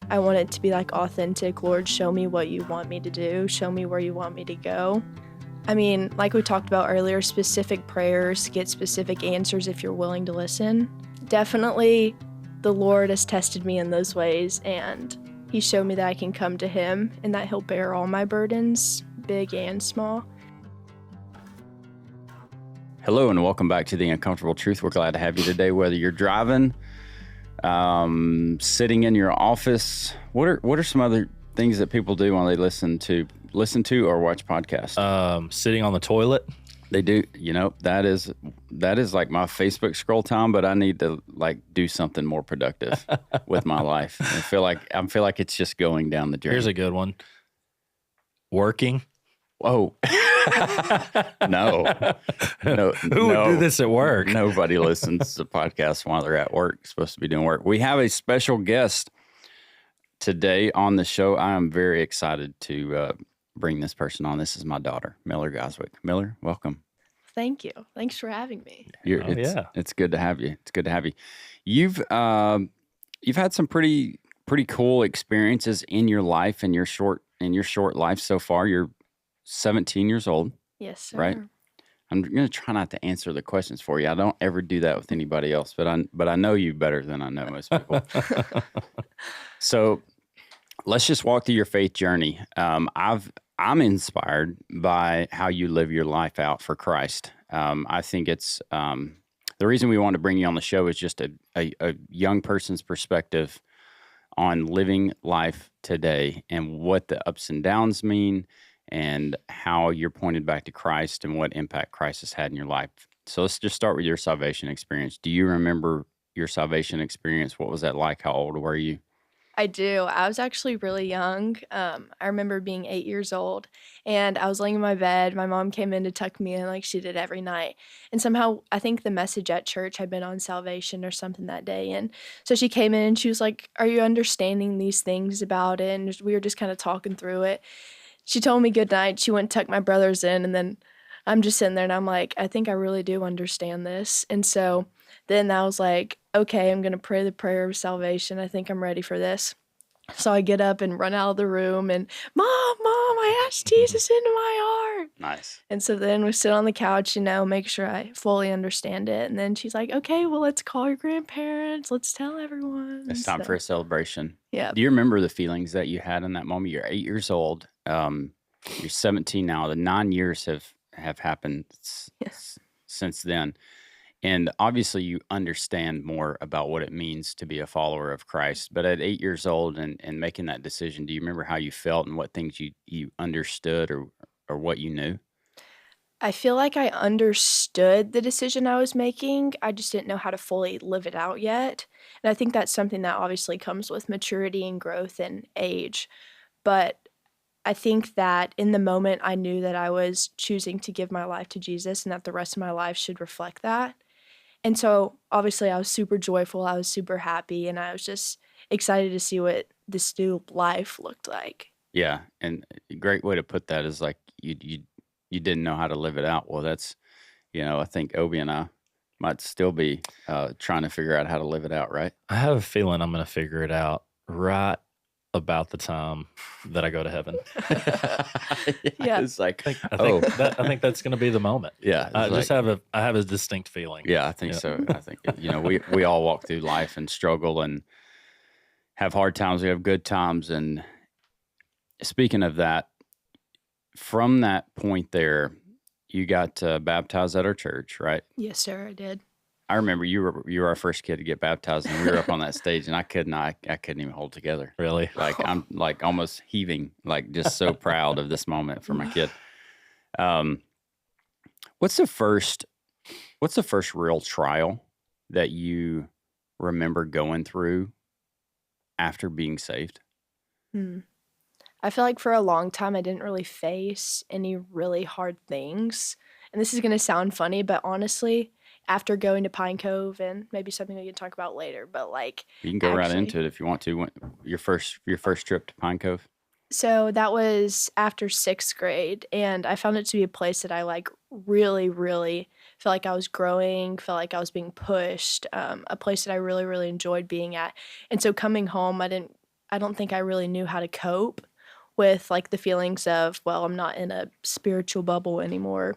I want it to be like authentic. Lord, show me what you want me to do. Show me where you want me to go. I mean, like we talked about earlier, specific prayers get specific answers if you're willing to listen. Definitely, the Lord has tested me in those ways, and He showed me that I can come to Him and that He'll bear all my burdens, big and small. Hello and welcome back to The Uncomfortable Truth. We're glad to have you today, whether you're driving, sitting in your office. What are some other things that people do when they listen to or watch podcasts? Sitting on the toilet. They do, that is like my Facebook scroll time, but I need to do something more productive with my life. I feel like it's just going down the drain. Here's a good one. Working. Whoa. No. Who would do this at work? Nobody listens to podcasts while they're at work. Supposed to be doing work. We have a special guest today on the show. I am very excited to bring this person on. This is my daughter, Miller Goswick. Miller, welcome. Thank you. Thanks for having me. It's good to have you. It's good to have you. You've had some pretty cool experiences in your life, in your short life so far. You're 17 years old. Yes, sir. Right? I'm going to try not to answer the questions for you. I don't ever do that with anybody else, but I know you better than I know most people. So let's just walk through your faith journey. I'm inspired by how you live your life out for Christ. I think it's the reason we want to bring you on the show is just a young person's perspective on living life today and what the ups and downs mean, and how you're pointed back to Christ and what impact Christ has had in your life. So let's just start with your salvation experience. Do you remember your salvation experience? What was that like? How old were you? I do. I was actually really young. I remember being 8 years old, and I was laying in my bed. My mom came in to tuck me in like she did every night. And somehow, I think the message at church had been on salvation or something that day. And so she came in and she was like, "Are you understanding these things about it?" And we were just kind of talking through it. She told me good night. She went and tucked my brothers in, and then I'm just sitting there, and I'm like, I think I really do understand this. And so then I was like, okay, I'm going to pray the prayer of salvation. I think I'm ready for this. So I get up and run out of the room, and Mom, I asked Jesus into my heart. Nice. And so then we sit on the couch, make sure I fully understand it. And then she's like, okay, well, let's call your grandparents. Let's tell everyone. It's time for a celebration. Yeah. Do you remember the feelings that you had in that moment? You're 8 years old. You're 17 now. The 9 years have happened since then. And obviously you understand more about what it means to be a follower of Christ. But at 8 years old and making that decision, do you remember how you felt and what things you understood or what you knew? I feel like I understood the decision I was making. I just didn't know how to fully live it out yet. And I think that's something that obviously comes with maturity and growth and age. But I think that in the moment, I knew that I was choosing to give my life to Jesus and that the rest of my life should reflect that. And so obviously I was super joyful. I was super happy. And I was just excited to see what this new life looked like. Yeah. And a great way to put that is like you didn't know how to live it out. Well, that's, I think Obi and I might still be trying to figure out how to live it out, right? I have a feeling I'm going to figure it out right about the time that I go to heaven. Yeah. It's like, I think that's going to be the moment. Yeah. I have a distinct feeling. Yeah, I think so. I think, we all walk through life and struggle and have hard times. We have good times. And speaking of that, from that point there, you got baptized at our church, right? Yes, sir, I did. I remember you were our first kid to get baptized, and we were up on that stage, and I couldn't even hold together. Really? I'm like almost heaving, like just so proud of this moment for my kid. What's the first real trial that you remember going through after being saved? I feel like for a long time I didn't really face any really hard things. And this is going to sound funny, but honestly, after going to Pine Cove, and maybe something we can talk about later, but you can go right into it if you want to. Your first trip to Pine Cove. So that was after 6th grade, and I found it to be a place that I really, really felt like I was growing, felt like I was being pushed, a place that I really, really enjoyed being at. And so coming home, I didn't I don't think I really knew how to cope with like the feelings of, well, I'm not in a spiritual bubble anymore.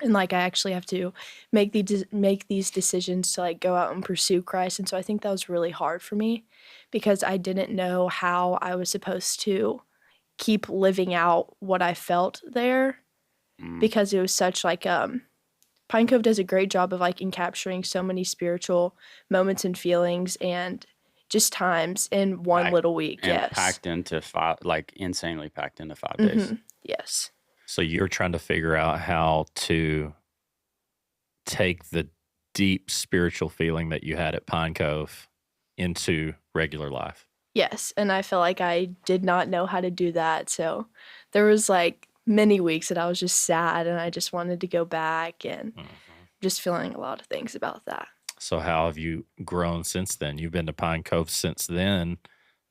And like I actually have to make these decisions to like go out and pursue Christ. And so I think that was really hard for me because I didn't know how I was supposed to keep living out what I felt there Mm. because it was such like Pine Cove does a great job of like encapturing so many spiritual moments and feelings and just times in one Packed little week. and Yes. packed into 5, like insanely packed into 5 Mm-hmm. days. Yes. So you're trying to figure out how to take the deep spiritual feeling that you had at Pine Cove into regular life. Yes. And I feel like I did not know how to do that. So there was like many weeks that I was just sad and I just wanted to go back and just feeling a lot of things about that. So how have you grown since then? You've been to Pine Cove since then,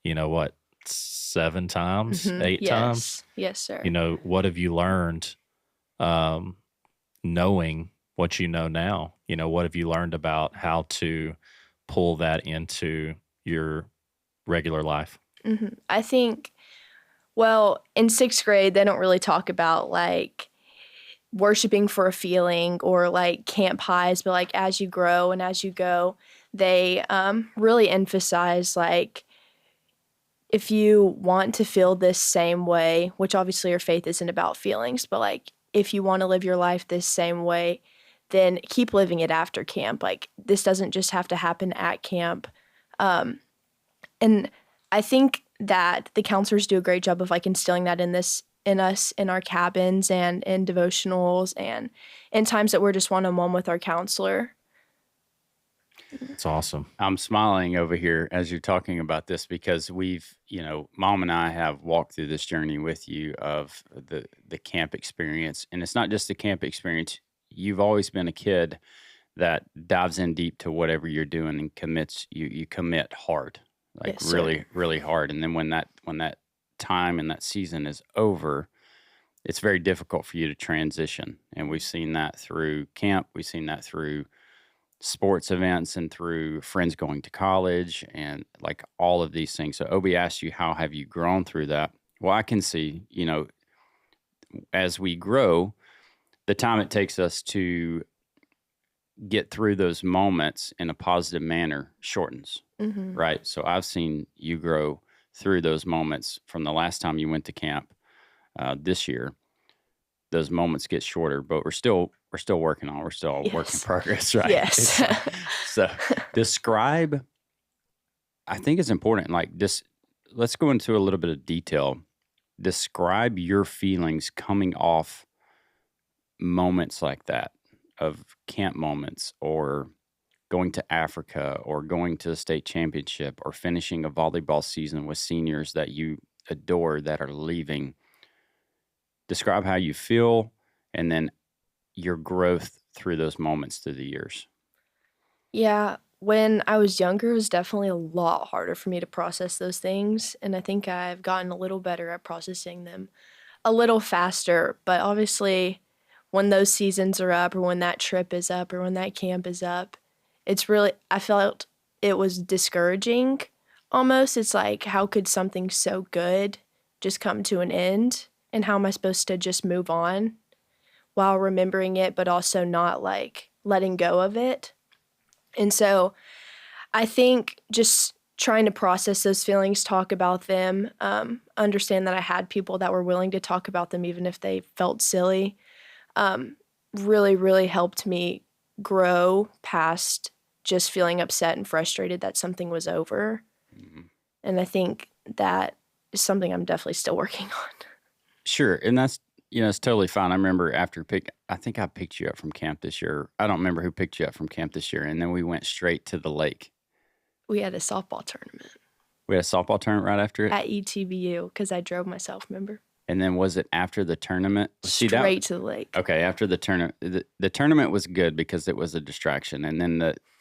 you know what, 7 times, 8 times? Yes. Yes, sir. You know, what have you learned knowing what you know now? You know, what have you learned about how to pull that into your regular life? I think, well, in 6th grade, they don't really talk about like worshiping for a feeling or like camp highs, but like as you grow and as you go, they really emphasize like if you want to feel this same way, which obviously your faith isn't about feelings, but like if you want to live your life this same way, then keep living it after camp. Like this doesn't just have to happen at camp. And I think that the counselors do a great job of like instilling that in us in our cabins and in devotionals and in times that we're just one-on-one with our counselor. It's awesome. I'm smiling over here as you're talking about this because we've, Mom and I have walked through this journey with you of the camp experience. And it's not just the camp experience. You've always been a kid that dives in deep to whatever you're doing and commits, you commit hard, like Yes, sir. really, really hard. And then when that time and that season is over, it's very difficult for you to transition. And we've seen that through camp. We've seen that through sports events and through friends going to college and like all of these things. So Obi asked you, how have you grown through that? Well, I can see, as we grow, the time it takes us to get through those moments in a positive manner shortens, right? So I've seen you grow through those moments from the last time you went to camp this year. Those moments get shorter, but we're still working on. We're still a work in progress, right? Yes. So describe. I think it's important. Like this, let's go into a little bit of detail. Describe your feelings coming off moments like that, of camp moments, or going to Africa, or going to a state championship, or finishing a volleyball season with seniors that you adore that are leaving. Describe how you feel, and then your growth through those moments through the years. Yeah, when I was younger, it was definitely a lot harder for me to process those things, and I think I've gotten a little better at processing them a little faster, but obviously when those seasons are up or when that trip is up or when that camp is up, it's really I felt it was discouraging almost. It's like how could something so good just come to an end, and how am I supposed to just move on while remembering it but also not like letting go of it? And so I think just trying to process those feelings, talk about them, understand that I had people that were willing to talk about them even if they felt silly, really, really helped me grow past just feeling upset and frustrated that something was over. And I think that is something I'm definitely still working on. Sure, and that's it's totally fine. I remember I think I picked you up from camp this year. I don't remember who picked you up from camp this year, and then we went straight to the lake. We had a softball tournament We had a softball tournament right after it, at ETBU because I drove myself, remember? and then was it after the tournament? Straight to the lake. Okay, after the tournament, the tournament was good because it was a distraction, and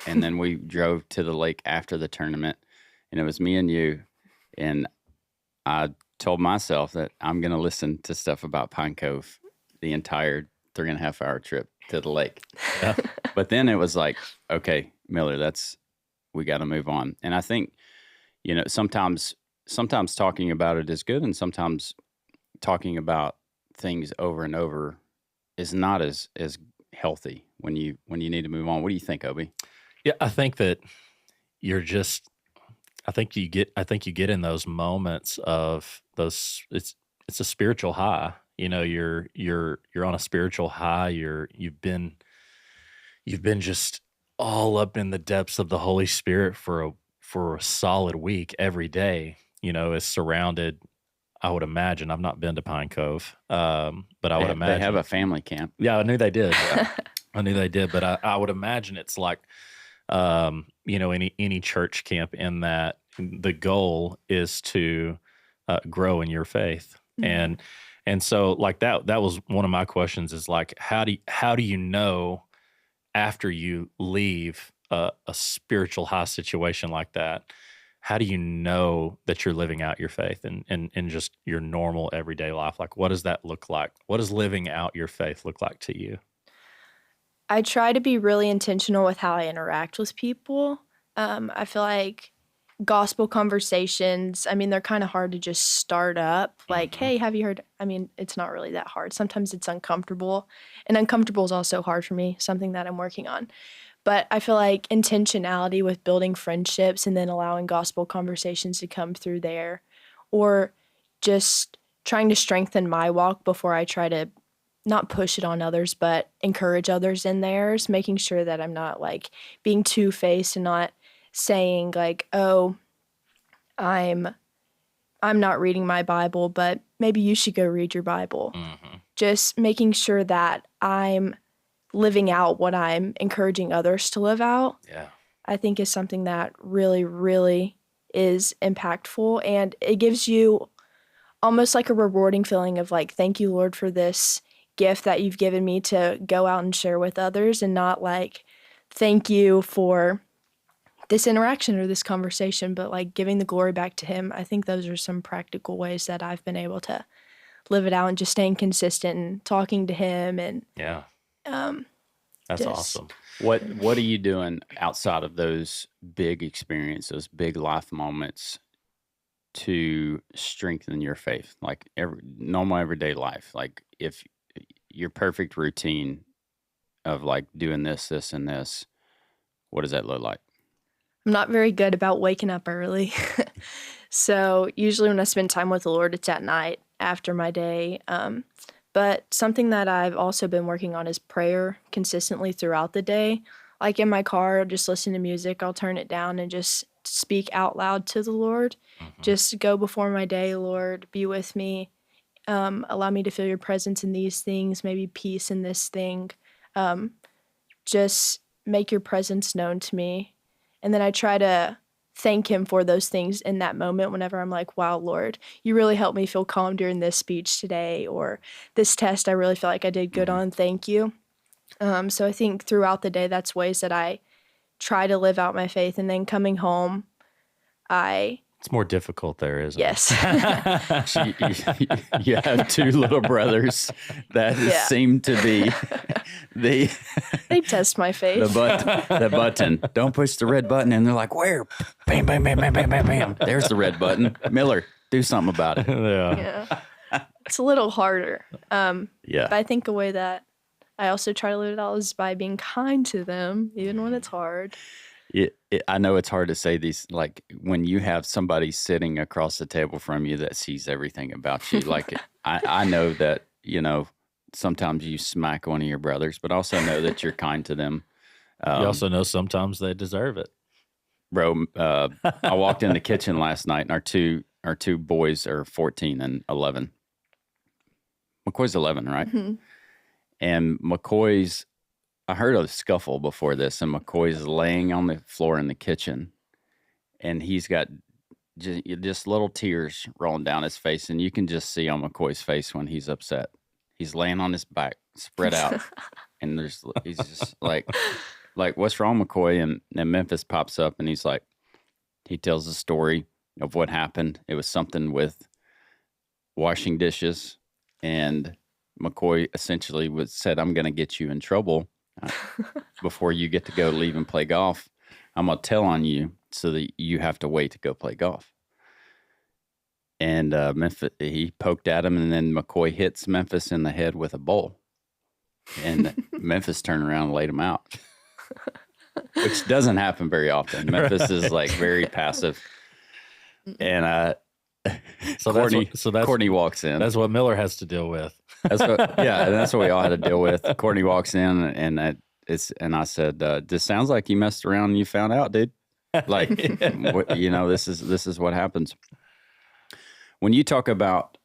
then we drove to the lake after the tournament, and it was me and you, and I told myself that I'm going to listen to stuff about Pine Cove the entire 3.5 hour trip to the lake. Yeah. But then it was like, okay, Miller, we got to move on. And I think, sometimes sometimes talking about it is good, and sometimes talking about things over and over is not as healthy when you need to move on. What do you think, Obi? Yeah, I think that you're just I think you get in those moments of those it's a spiritual high. You know, you're on a spiritual high. You've been just all up in the depths of the Holy Spirit for a solid week every day. You know, is surrounded. I would imagine. I've not been to Pine Cove, but I would They have imagine. a family camp. Yeah, I knew they did. I knew they did, but I would imagine it's like, you know, any church camp in that the goal is to grow in your faith, Mhm. and so like that was one of my questions is like how do you know after you leave a spiritual high situation like that? How do you know that you're living out your faith and just your normal everyday life? Like, what does that look like? What does living out your faith look like to you? I try to be really intentional with how I interact with people. I feel like gospel conversations, I mean, they're kind of hard to just start up. Like, Mhm. hey, have you heard? I mean, it's not really that hard. Sometimes it's uncomfortable, and uncomfortable is also hard for me, something that I'm working on. But I feel like intentionality with building friendships and then allowing gospel conversations to come through there, or just trying to strengthen my walk before I try to not push it on others, but encourage others in theirs, making sure that I'm not like being two faced and not saying like, oh, I'm I'm not reading my Bible, but maybe you should go read your Bible. Mhm. Just making sure that I'm living out what I'm encouraging others to live out, Yeah. I think is something that really, really is impactful. And it gives you almost like a rewarding feeling of like, thank you, Lord, for this gift that you've given me to go out and share with others, and not like, thank you for this interaction or this conversation, but like giving the glory back to Him. I think those are some practical ways that I've been able to live it out and just staying consistent and talking to Him and Yeah. um, That's just awesome. What are you doing outside of those big experiences, big life moments to strengthen your faith? Like every normal everyday life. Like if your perfect routine of like doing this, this, and this, what does that look like? I'm not very good about waking up early. So usually when I spend time with the Lord, it's at night after my day. But something that I've also been working on is prayer consistently throughout the day. Like in my car, I'll just listen to music, I'll turn it down and just speak out loud to the Lord. Mhm. Just go before my day, Lord, be with me. Allow me to feel your presence in these things, maybe peace in this thing. Um, just make your presence known to me. And then I try to thank Him for those things in that moment whenever I'm like, wow, Lord, you really helped me feel calm during this speech today, or this test I really feel like I did good Mhm. on. Thank you. So I think throughout the day, that's ways that I try to live out my faith. And then coming home, I, It's more difficult there, isn't yes. You, you have two little brothers that Yeah. seem to be the They test my faith. the button. Don't push the red button, and they're like, "Where?" Bam, bam, bam, bam, bam, bam, bam. There's the red button. Miller, do something about it. Yeah. Yeah. It's a little harder. But Yeah. I think a way that I also try to live it out is by being kind to them, even when it's hard. I know it's hard to say these, like when you have somebody sitting across the table from you that sees everything about you. Like I know that, sometimes you smack one of your brothers, but also know that you're kind to them. You also know sometimes they deserve it. Bro, I walked in the kitchen last night and our two boys are 14 and 11. McCoy's 11, right? Mhm. And I heard a scuffle before this, and McCoy's laying on the floor in the kitchen, and he's got just little tears rolling down his face, and you can just see on McCoy's face when he's upset. He's laying on his back, spread out, and he's just like, what's wrong, McCoy? And Memphis pops up, and he tells the story of what happened. It was something with washing dishes, and McCoy essentially said, "I'm going to get you in trouble uh, before you get to go leave and play golf. I'm going to tell on you so that you have to wait to go play golf." and Memphis, he poked at him, and then McCoy hits Memphis in the head with a bowl, and Memphis turned around and laid him out, which doesn't happen very often. Memphis is like very passive, and So Courtney walks in. That's what Miller has to deal with. That's what we all had to deal with. Courtney walks in, and I said, "This sounds like you messed around and you found out, dude. Like, this is what happens when you talk about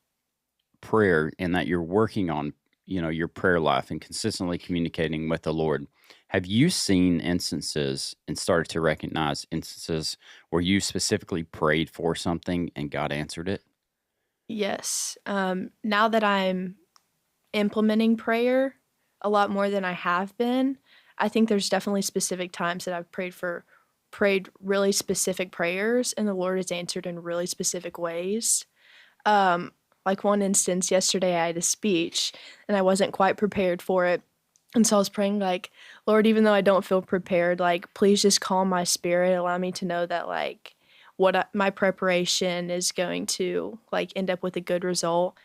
prayer and that you're working on, your prayer life and consistently communicating with the Lord. Have you seen instances and started to recognize instances where you specifically prayed for something and God answered it? Yes. Now that I'm implementing prayer a lot more than I have been, I think there's definitely specific times that I've prayed really specific prayers and the Lord has answered in really specific ways. Like one instance, yesterday I had a speech and I wasn't quite prepared for it. And so I was praying like, Lord, even though I don't feel prepared, like, please just calm my spirit, allow me to know that like my preparation is going to like end up with a good result.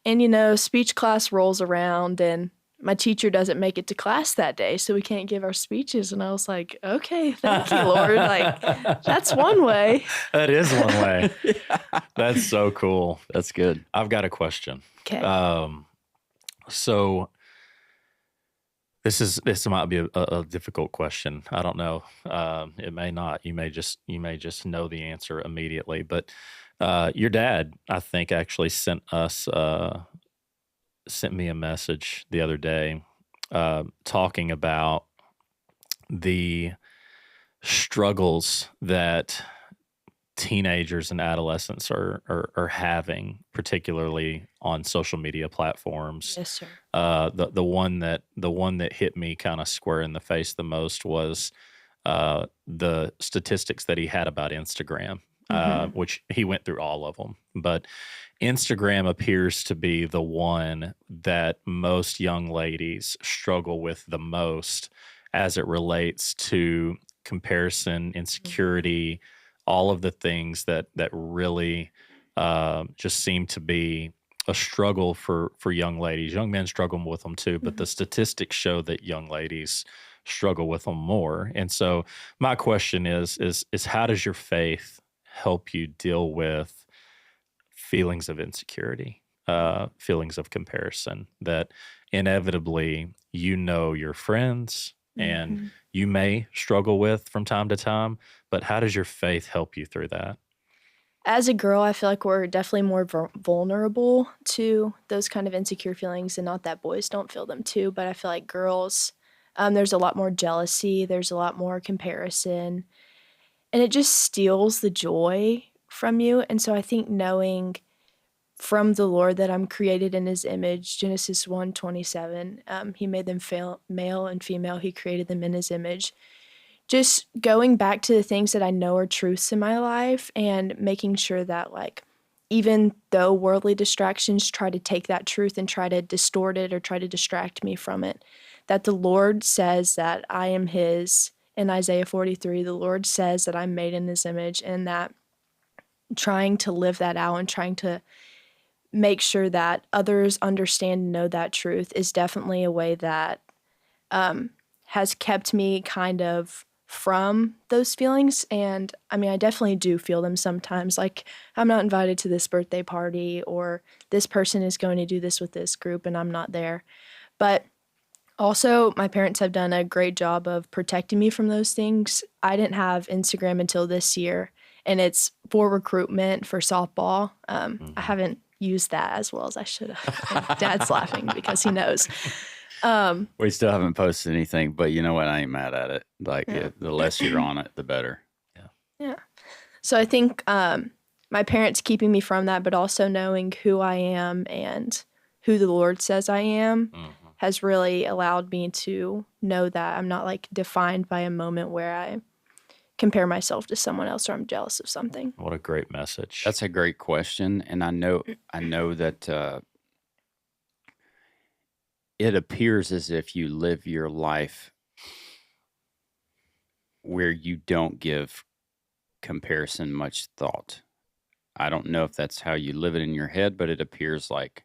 And speech class rolls around and my teacher doesn't make it to class that day, so we can't give our speeches. And I was like, okay, thank you, Lord. Like, that's one way. That is one way. That's so cool. That's good. I've got a question. Okay. So this might be a difficult question. I don't know. It may not. You may just know the answer immediately. But your dad, I think, actually sent me a message the other day talking about the struggles that teenagers and adolescents are having, particularly on social media platforms. Yes, sir. The one that hit me kind of square in the face the most was the statistics that he had about Instagram, which he went through all of them. But Instagram appears to be the one that most young ladies struggle with the most as it relates to comparison, insecurity, all of the things that really just seem to be a struggle for young ladies. Young men struggle with them too, but the statistics show that young ladies struggle with them more. And so my question is how does your faith help you deal with feelings of insecurity, feelings of comparison that inevitably your friends and you may struggle with from time to time, but how does your faith help you through that? As a girl, I feel like we're definitely more vulnerable to those kind of insecure feelings, and not that boys don't feel them too, but I feel like girls, there's a lot more jealousy, there's a lot more comparison, and it just steals the joy from you. And so I think knowing from the Lord that I'm created in his image, Genesis 1:27, he made them male and female, he created them in his image. Just going back to the things that I know are truths in my life and making sure that, like, even though worldly distractions try to take that truth and try to distort it or try to distract me from it, that the Lord says that I am his. In Isaiah 43, the Lord says that I'm made in his image, and that trying to live that out and trying to make sure that others understand and know that truth is definitely a way that has kept me kind of from those feelings. And I mean, I definitely do feel them sometimes. Like, I'm not invited to this birthday party, or this person is going to do this with this group and I'm not there. But also, my parents have done a great job of protecting me from those things. I didn't have Instagram until this year, and it's for recruitment for softball. I haven't used that as well as I should have. And Dad's laughing because he knows. We still haven't posted anything, but you know what? I ain't mad at it. Like, the less you're on it, the better. Yeah. So I think my parents keeping me from that, but also knowing who I am and who the Lord says I am, has really allowed me to know that I'm not like defined by a moment where I compare myself to someone else or I'm jealous of something. What a great message. That's a great question. And I know that it appears as if you live your life where you don't give comparison much thought. I don't know if that's how you live it in your head, but it appears like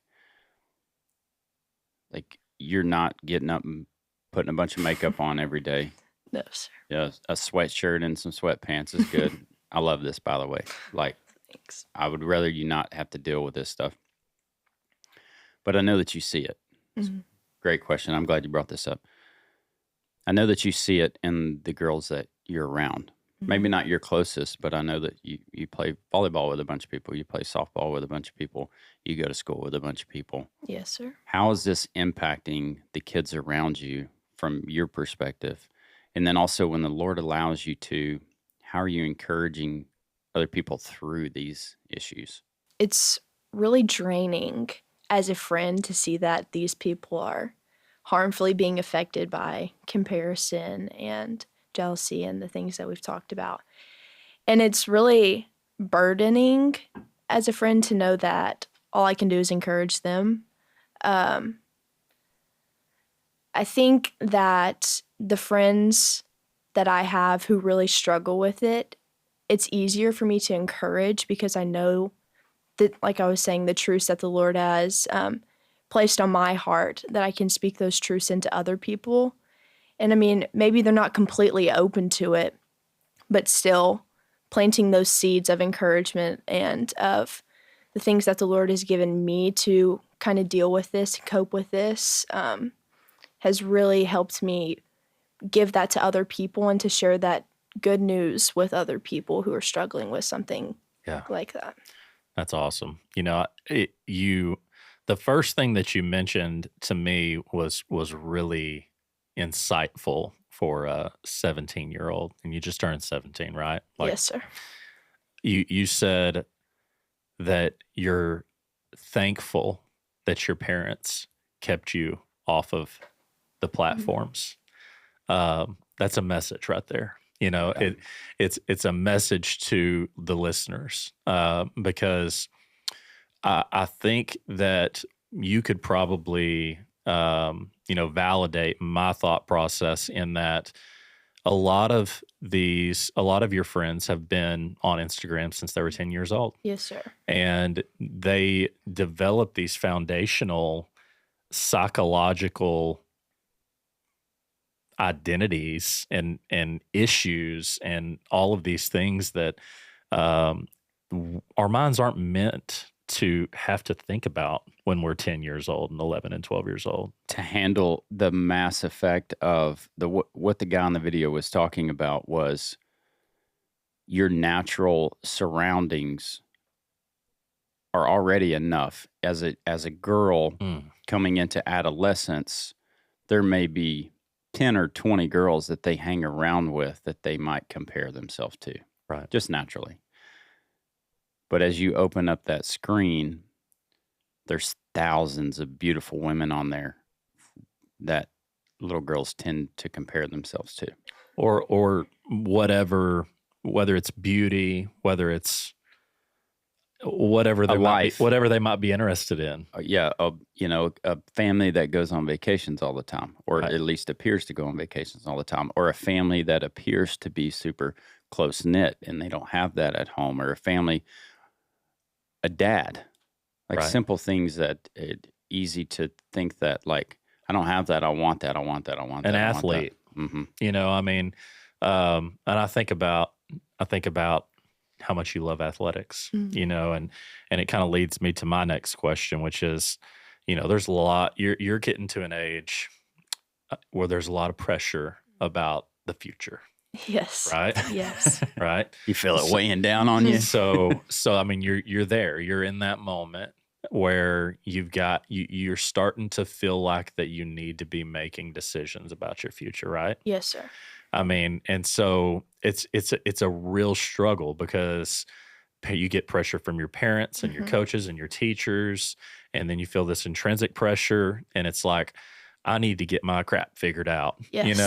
you're not getting up and putting a bunch of makeup on every day. No, sir. Yeah, a sweatshirt and some sweatpants is good. I love this, by the way. Like, Thanks. I would rather you not have to deal with this stuff. But I know that you see it. Mhm. Great question. I'm glad you brought this up. I know that you see it in the girls that you're around. Maybe Mhm. not your closest, but I know that you play volleyball with a bunch of people. You play softball with a bunch of people. You go to school with a bunch of people. Yes, sir. How is this impacting the kids around you from your perspective? And then also, when the Lord allows you to, how are you encouraging other people through these issues? It's really draining as a friend to see that these people are harmfully being affected by comparison and jealousy and the things that we've talked about. And it's really burdening as a friend to know that all I can do is encourage them. Um, I think that the friends that I have who really struggle with it, it's easier for me to encourage because I know that, like I was saying, the truths that the Lord has placed on my heart, that I can speak those truths into other people. And I mean, maybe they're not completely open to it, but still planting those seeds of encouragement and of the things that the Lord has given me to kind of deal with this, cope with this, has really helped me give that to other people and to share that good news with other people who are struggling with something Yeah. like that. That's awesome. The first thing that you mentioned to me was really insightful for a 17-year-old, and you just turned 17, right? Like Yes, sir. you said that you're thankful that your parents kept you off of the platforms. That's a message right there. Yeah. It's a message to the listeners, because I think that you could probably, validate my thought process in that a lot of your friends have been on Instagram since they were 10 years old, Yes, sir. and they develop these foundational psychological identities and issues and all of these things that um, our minds aren't meant to have to think about when we're 10 years old and 11 and 12 years old. To handle the mass effect of what the guy in the video was talking about was your natural surroundings are already enough. As a girl Mm, coming into adolescence, there may be 10 or 20 girls that they hang around with that they might compare themselves to, right. just naturally. But as you open up that screen, there's thousands of beautiful women on there that little girls tend to compare themselves to. Or whatever, whether it's beauty, whether it's A life, whatever they might be interested in. yeah, a family that goes on vacations all the time, or Right. at least appears to go on vacations all the time, or a family that appears to be super close knit and they don't have that at home, or a dad, like Right. simple things that easy to think that like I don't have that, I want that, I want that, I want An that, I want that. athlete. Mm-hmm. I mean, and I think about how much you love athletics, Mhm. and it kind of leads me to my next question, which is, there's a lot, you're getting to an age where there's a lot of pressure about the future, Yes. right? Yes. Right. You feel it So, weighing down on you. so I mean, you're there, you're in that moment where you're starting to feel like that you need to be making decisions about your future, right? Yes, sir. I mean, and so it's a real struggle because you get pressure from your parents and your Mhm. coaches and your teachers, and then you feel this intrinsic pressure, and it's like, I need to get my crap figured out, Yes.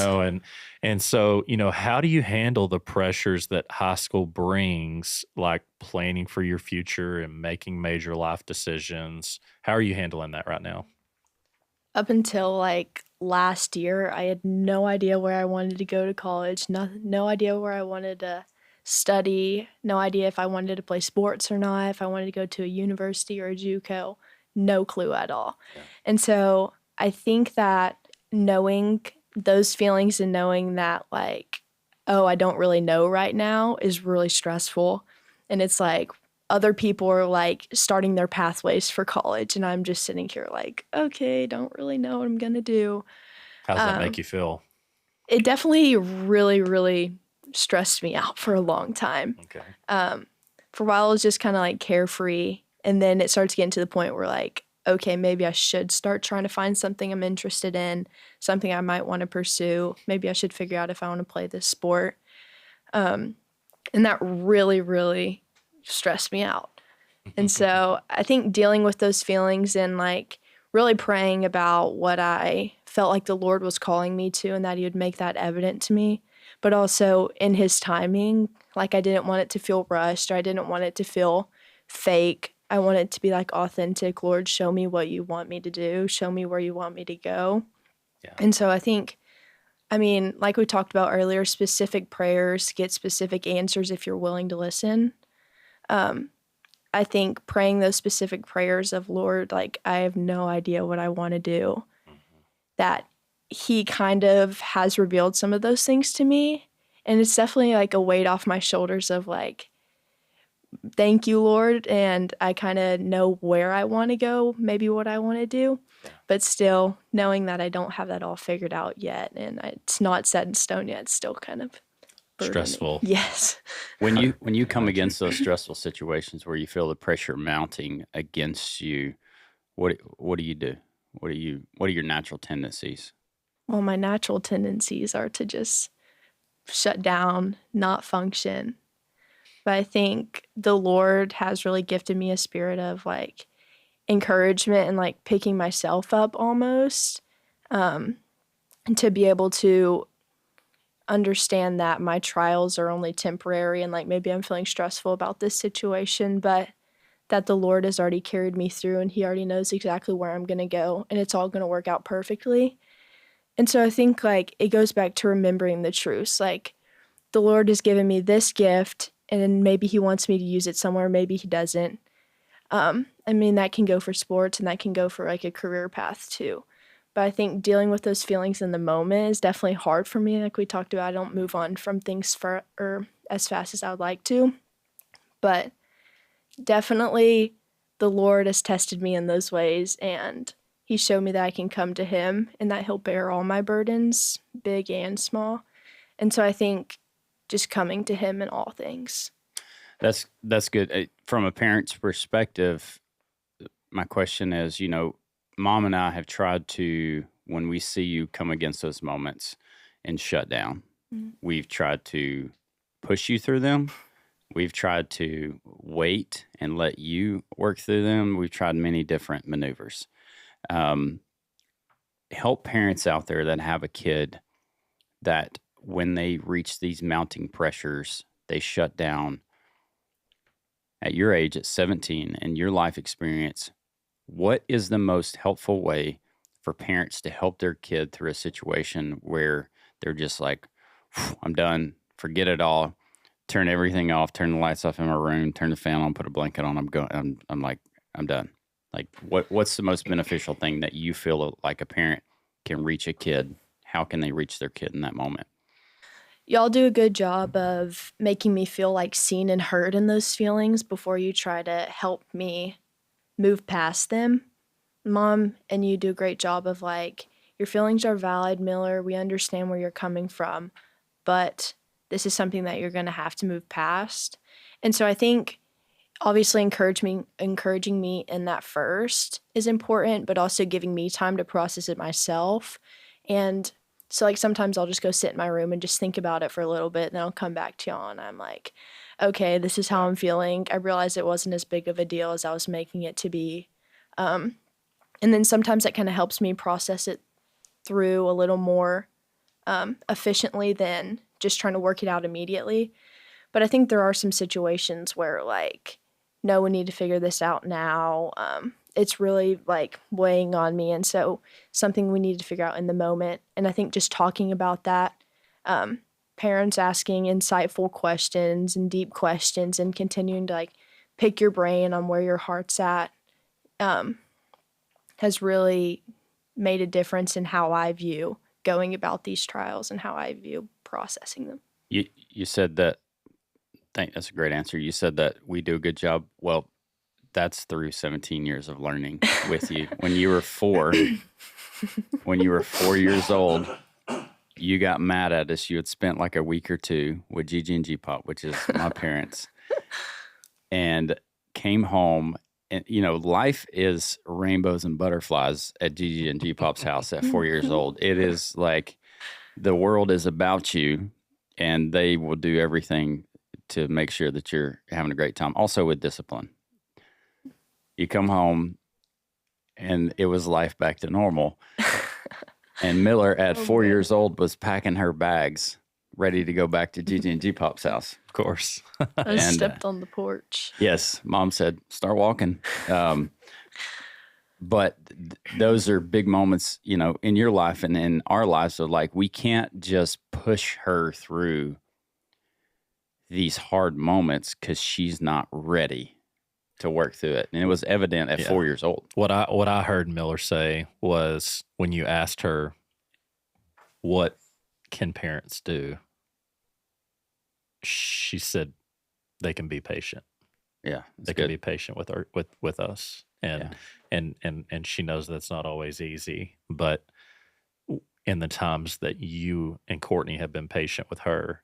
and so, how do you handle the pressures that high school brings, like planning for your future and making major life decisions? How are you handling that right now? Up until like last year, I had no idea where I wanted to go to college, no idea where I wanted to study, no idea if I wanted to play sports or not, if I wanted to go to a university or a JUCO, no clue at all. Yeah. And so I think that knowing those feelings and knowing that, like, oh, I don't really know right now is really stressful. And it's like other people are like starting their pathways for college, and I'm just sitting here like, okay, don't really know what I'm going to do. How does that Um, make you feel? it definitely really, really stressed me out for a long time. Okay. For a while, it was just kind of like carefree. And then it starts getting to the point where, like, okay, maybe I should start trying to find something I'm interested in, something I might want to pursue. Maybe I should figure out if I want to play this sport. And that really, really stressed me out. And so I think dealing with those feelings and like really praying about what I felt like the Lord was calling me to and that He would make that evident to me, but also in His timing. Like I didn't want it to feel rushed or I didn't want it to feel fake. I want it to be like authentic. Lord, show me what you want me to do. Show me where you want me to go. Yeah. And so I think, I mean, like we talked about earlier, specific prayers get specific answers if you're willing to listen. I think praying those specific prayers of Lord, like I have no idea what I want to do, that He kind of has revealed some of those things to me. And it's definitely like a weight off my shoulders of like, thank you, Lord. And I kind of know where I want to go, maybe what I want to do, Yeah. but still knowing that I don't have that all figured out yet. And it's not set in stone yet. It's still kind of burdening. Stressful. Yes. When you come against those stressful situations where you feel the pressure mounting against you, what do you do? What are your natural tendencies? Well, my natural tendencies are to just shut down, not function. But I think the Lord has really gifted me a spirit of like encouragement and like picking myself up almost, and to be able to understand that my trials are only temporary and like maybe I'm feeling stressful about this situation, but that the Lord has already carried me through and He already knows exactly where I'm going to go and it's all going to work out perfectly. And so I think like it goes back to remembering the truths. Like the Lord has given me this gift and maybe He wants me to use it somewhere, maybe He doesn't. I mean, that can go for sports and that can go for like a career path too. But I think dealing with those feelings in the moment is definitely hard for me. Like we talked about, I don't move on from things for or as fast as I would like to. But definitely the Lord has tested me in those ways and He showed me that I can come to Him and that He'll bear all my burdens, big and small. And so I think just coming to Him in all things. That's good. From a parent's perspective, my question is, Mom and I have tried to, when we see you come against those moments and shut down, we've tried to push you through them. We've tried to wait and let you work through them. We've tried many different maneuvers. Help parents out there that have a kid that when they reach these mounting pressures, they shut down. At your age, at 17, and your life experience, what is the most helpful way for parents to help their kid through a situation where they're just like, I'm done, forget it all, turn everything off, turn the lights off in my room, turn the fan on, put a blanket on, I'm like, I'm done. Like, what's the most beneficial thing that you feel like a parent can reach a kid? How can they reach their kid in that moment? Y'all do a good job of making me feel like seen and heard in those feelings before you try to help me move past them. Mom and you do a great job of like, your feelings are valid, Miller. We understand where you're coming from, but this is something that you're going to have to move past. And so I think obviously encouraging me in that first is important, but also giving me time to process it myself. And so like sometimes I'll just go sit in my room and just think about it for a little bit and then I'll come back to y'all and I'm like, okay, this is how I'm feeling. I realized it wasn't as big of a deal as I was making it to be. And then sometimes that kind of helps me process it through a little more efficiently than just trying to work it out immediately. But I think there are some situations where like, no, we need to figure this out now. It's really like weighing on me. And so something we need to figure out in the moment. And I think just talking about that parents asking insightful questions and deep questions and continuing to like pick your brain on where your heart's at um, has really made a difference in how I view going about these trials and how I view processing them. You said that. I think that's a great answer. You said that we do a good job. Well, that's through 17 years of learning with you. When you were 4 years old, you got mad at us. You had spent like a week or two with Gigi and G-Pop, which is my parents, and came home. And, life is rainbows and butterflies at Gigi and G-Pop's house at 4 years old. It is like the world is about you, and they will do everything to make sure that you're having a great time. Also with discipline. You come home, and it was life back to normal. And Miller, at 4 years old, was packing her bags, ready to go back to Gigi and G-Pop's house. Of course. I stepped on the porch. Yes, Mom said, start walking. But those are big moments, in your life and in our lives. So, like, we can't just push her through these hard moments because she's not ready to work through it. And it was evident at 4 years old. What I heard Miller say was, when you asked her, what can parents do? She said they can be patient. Yeah. They can be patient with us. And she knows that's not always easy, but in the times that you and Courtney have been patient with her,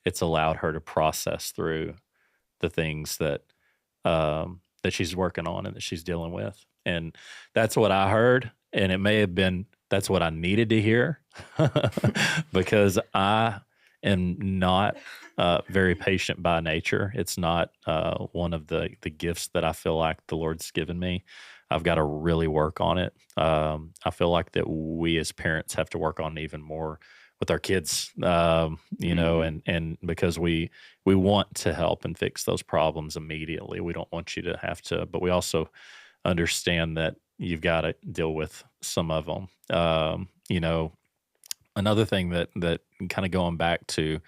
it's allowed her to process through the things that that she's working on and that she's dealing with. And that's what I heard. And it may have been, that's what I needed to hear because I am not very patient by nature. It's not one of the gifts that I feel like the Lord's given me. I've got to really work on it. I feel like that we as parents have to work on it even more with our kids, and because we want to help and fix those problems immediately. We don't want you to have to, but we also understand that you've got to deal with some of them. Another thing that kind of going back to,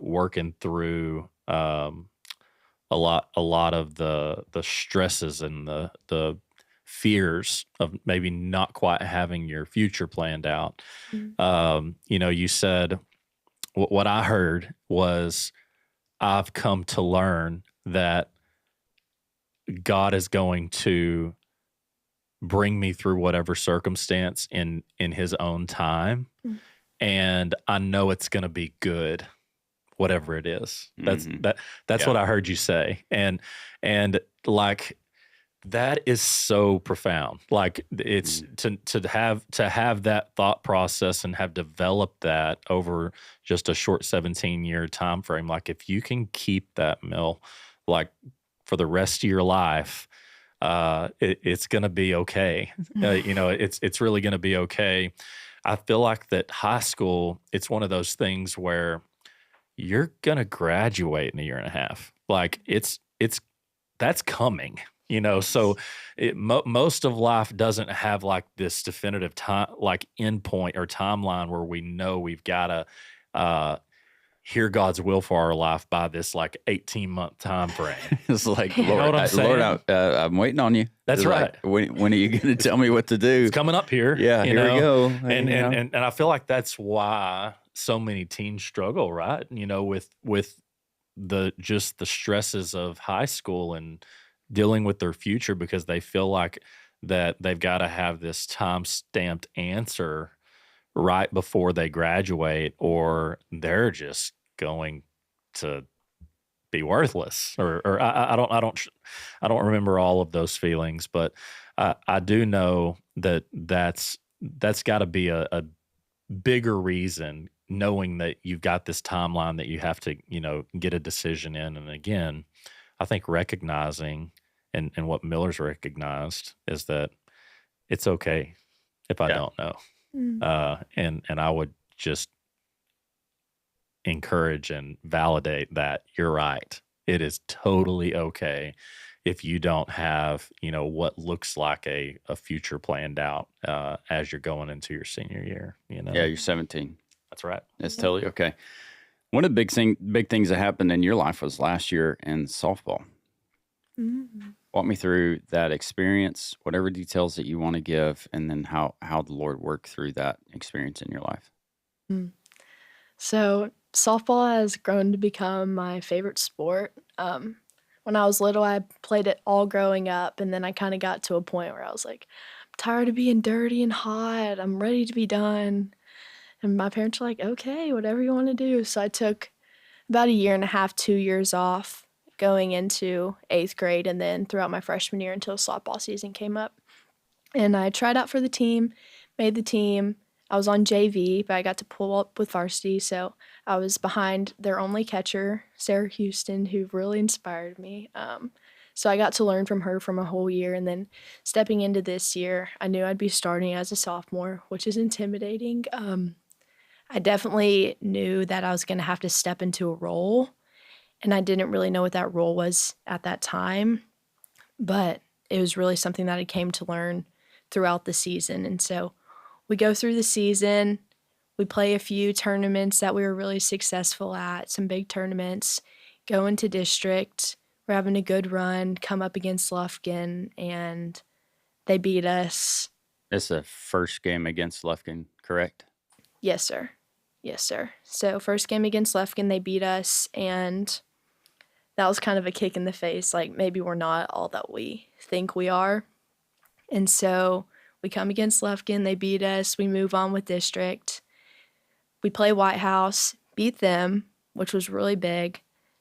working through a lot of the stresses and the fears of maybe not quite having your future planned out. You said, what I heard was, I've come to learn that God is going to bring me through whatever circumstance in his own time. And I know it's going to be good, whatever it is. That's what I heard you say. And like, that is so profound. Like, it's to have that thought process and have developed that over just a short 17-year time frame. Like, if you can keep that, Mill, like, for the rest of your life, it's going to be okay. It's really going to be okay. I feel like that high school, it's one of those things where you're going to graduate in a year and a half. Like, that's coming. So most of life doesn't have like this definitive time, like endpoint or timeline where we know we've got to hear God's will for our life by this like 18-month time frame. It's like, You know what I'm saying? Lord, I'm waiting on you. That's It's right. Like, when are you going to tell me what to do? It's coming up here. Yeah, here we go. And I feel like that's why so many teens struggle, right? With the stresses of high school and dealing with their future, because they feel like that they've got to have this time-stamped answer right before they graduate, or they're just going to be worthless. Or I don't remember all of those feelings, but I do know that's got to be a bigger reason, knowing that you've got this timeline that you have to get a decision in. And again, I think recognizing and what Miller's recognized is that it's okay if I don't know. And I would just encourage and validate that you're right. It is totally okay if you don't have, what looks like a future planned out as you're going into your senior year. Yeah, you're 17. That's right. It's totally okay. One of the big things that happened in your life was last year in softball. Mm. Walk me through that experience, whatever details that you want to give, and then how the Lord worked through that experience in your life. Mm. So softball has grown to become my favorite sport. When I was little, I played it all growing up, and then I kind of got to a point where I was like, I'm tired of being dirty and hot. I'm ready to be done. And my parents were like, okay, whatever you want to do. So I took about a year and a half, 2 years off going into 8th grade, and then throughout my freshman year until softball season came up. And I tried out for the team, made the team. I was on JV, but I got to pull up with varsity, so I was behind their only catcher, Sarah Houston, who really inspired me. So I got to learn from her from a whole year, and then stepping into this year, I knew I'd be starting as a sophomore, which is intimidating. I definitely knew that I was going to have to step into a role, and I didn't really know what that role was at that time, but it was really something that I came to learn throughout the season. And so we go through the season, we play a few tournaments that we were really successful at, some big tournaments, go into district, we're having a good run, come up against Lufkin, and they beat us. It's the first game against Lufkin, correct? Yes, sir. Yes, sir. So first game against Lufkin, they beat us, and that was kind of a kick in the face, like maybe we're not all that we think we are. And so we come against Lufkin, they beat us, we move on with district. We play White House, beat them, which was really big.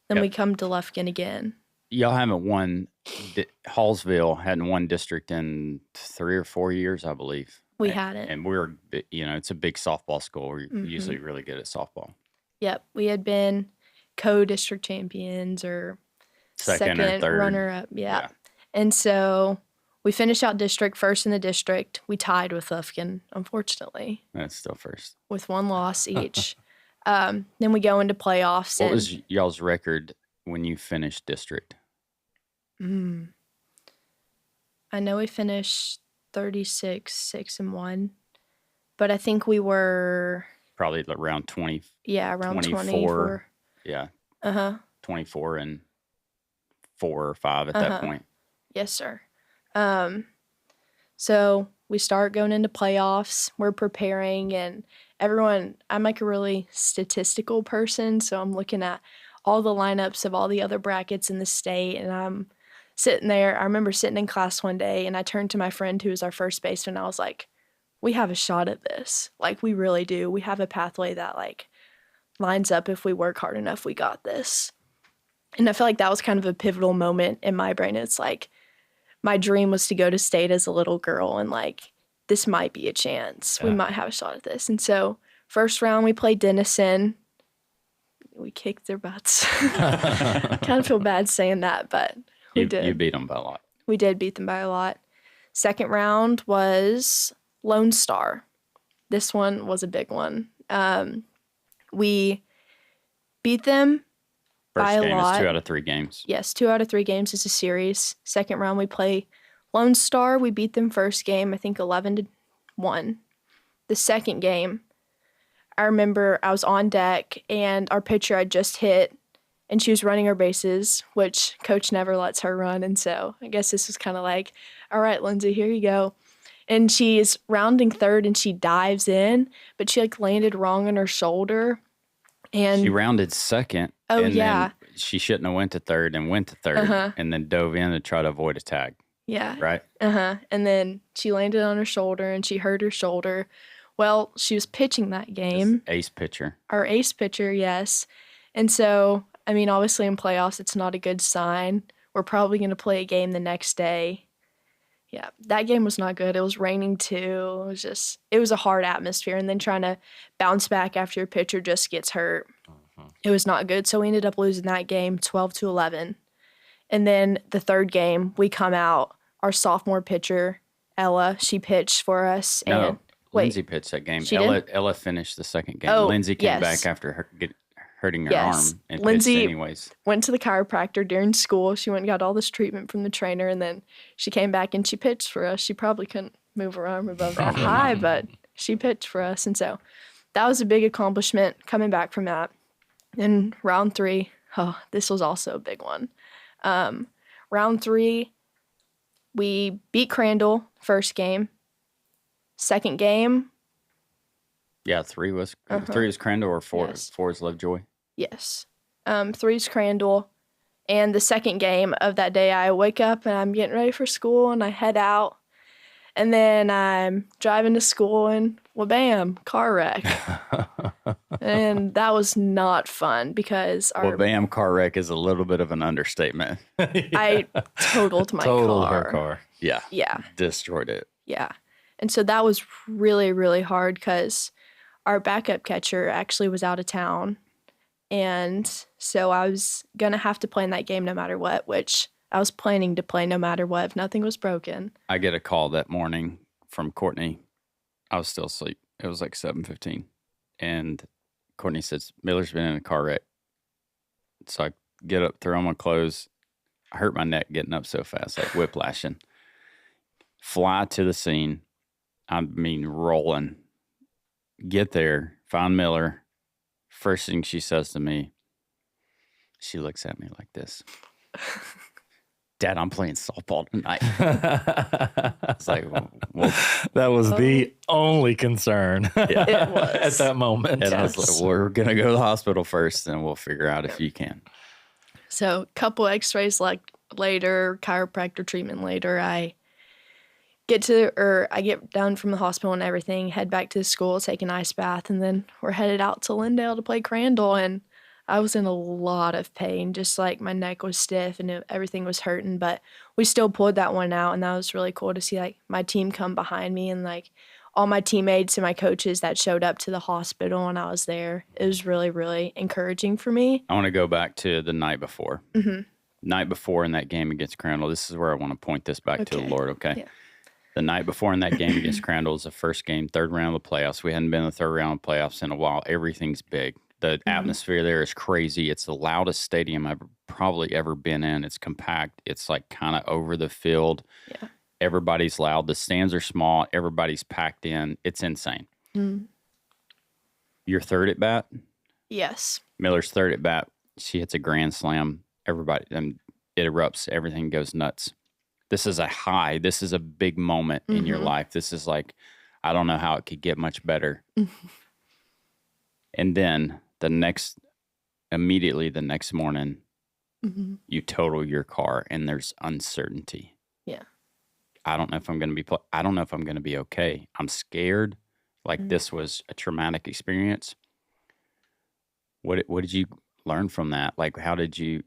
Then we come to Lufkin again. Y'all haven't won, Hallsville hadn't won district in 3 or 4 years, I believe. We hadn't. And we're, it's a big softball school. We're usually really good at softball. Yep. We had been co-district champions or second or third. runner-up. Yeah. And so we finished out district, first in the district. We tied with Lufkin, unfortunately. That's still first. With one loss each. Then we go into playoffs. What was y'all's record when you finished district? I know we finished 36-6-1, but I think we were probably around 20. Yeah, around 24. Yeah. 24 and 4 or 5 at that point. Yes, sir. So we start going into playoffs. We're preparing, and everyone, I'm like a really statistical person, so I'm looking at all the lineups of all the other brackets in the state, and I'm sitting there. I remember sitting in class one day, and I turned to my friend who was our first baseman, and I was like, we have a shot at this. Like, we really do. We have a pathway that, like, lines up. If we work hard enough, we got this. And I feel like that was kind of a pivotal moment in my brain. It's like, my dream was to go to state as a little girl, and like, this might be a chance. We might have a shot at this. And so first round we played Denison. We kicked their butts. Kind of feel bad saying that, but we did. You beat them by a lot. We did beat them by a lot. Second round was Lone Star. This one was a big one. We beat them by a lot. Is 2 out of 3 games. Yes, 2 out of 3 games is a series. Second round, we play Lone Star. We beat them first game, I think 11-1. The second game, I remember I was on deck, and our pitcher had just hit, and she was running her bases, which coach never lets her run. And so I guess this was kind of like, all right, Lindsay, here you go. And she's rounding third, and she dives in, but she like landed wrong on her shoulder. And she rounded second. Oh, and yeah. Then she shouldn't have went to third and went to third and then dove in to try to avoid a tag. Yeah. Right? And then she landed on her shoulder, and she hurt her shoulder. Well, she was pitching that game. Ace pitcher. Our ace pitcher, yes. And so, I mean, obviously in playoffs, it's not a good sign. We're probably going to play a game the next day. Yeah, that game was not good. It was raining too. It was a hard atmosphere. And then trying to bounce back after your pitcher just gets hurt. It was not good. So we ended up losing that game 12-11. And then the third game, we come out. Our sophomore pitcher, Ella, she pitched for us. And Lindsay pitched that game. Ella finished the second game. Oh, Lindsay came back after hurting her arm and Lindsay pitched anyways. Went to the chiropractor during school. She went and got all this treatment from the trainer, and then she came back and she pitched for us. She probably couldn't move her arm above that high, but she pitched for us. And so that was a big accomplishment coming back from that. In round 3, oh, this was also a big one. Round 3, we beat Crandall first game. Second game, Yeah, 3 was Crandall or 4? Yes. 4 is Lovejoy. yes. 3's Crandall. And the second game of that day, I wake up and I'm getting ready for school and I head out. And then I'm driving to school and, well, bam, car wreck. And that was not fun because Well, bam, car wreck is a little bit of an understatement. I totaled my Totaled car. her car. Yeah. Yeah. Destroyed it. Yeah. And so that was really, really hard because our backup catcher actually was out of town. And so I was going to have to play in that game no matter what, which I was planning to play no matter what if nothing was broken. I get a call that morning from Courtney. I was still asleep. It was like 7:15. And Courtney says, Miller's been in a car wreck. So I get up, throw on my clothes. I hurt my neck getting up so fast, like whiplashing. Fly to the scene. I mean, rolling. Get there, find Miller. First thing she says to me, she looks at me like this. Dad, I'm playing softball tonight. It's like, well, that was the only concern It was. at that moment. and I was like, well, we're going to go to the hospital first, and we'll figure out if you can. So a couple x-rays later, chiropractor treatment later, I get down from the hospital and everything, head back to the school, take an ice bath, and then we're headed out to Lindale to play Crandall. And I was in a lot of pain, just like my neck was stiff and everything was hurting, but we still pulled that one out. And that was really cool to see like my team come behind me and like all my teammates and my coaches that showed up to the hospital when I was there. It was really, really encouraging for me. I want to go back to the night before. Mm-hmm. Night before in that game against Crandall. This is where I want to point this back to the Lord, okay? Yeah. The night before in that game against Crandall was the first game, third round of the playoffs. We hadn't been in the third round of playoffs in a while. Everything's big. The atmosphere there is crazy. It's the loudest stadium I've probably ever been in. It's compact. It's like kind of over the field. Yeah. Everybody's loud. The stands are small. Everybody's packed in. It's insane. Mm. Your third at bat? Yes. Miller's third at bat. She hits a grand slam. Everybody, it erupts. Everything goes nuts. This is a high. This is a big moment in your life. This is like, I don't know how it could get much better. And then immediately the next morning, you total your car and there's uncertainty. Yeah. I don't know if I'm going to be, I don't know if I'm going to be okay. I'm scared. Like this was a traumatic experience. What did you learn from that? Like, how did you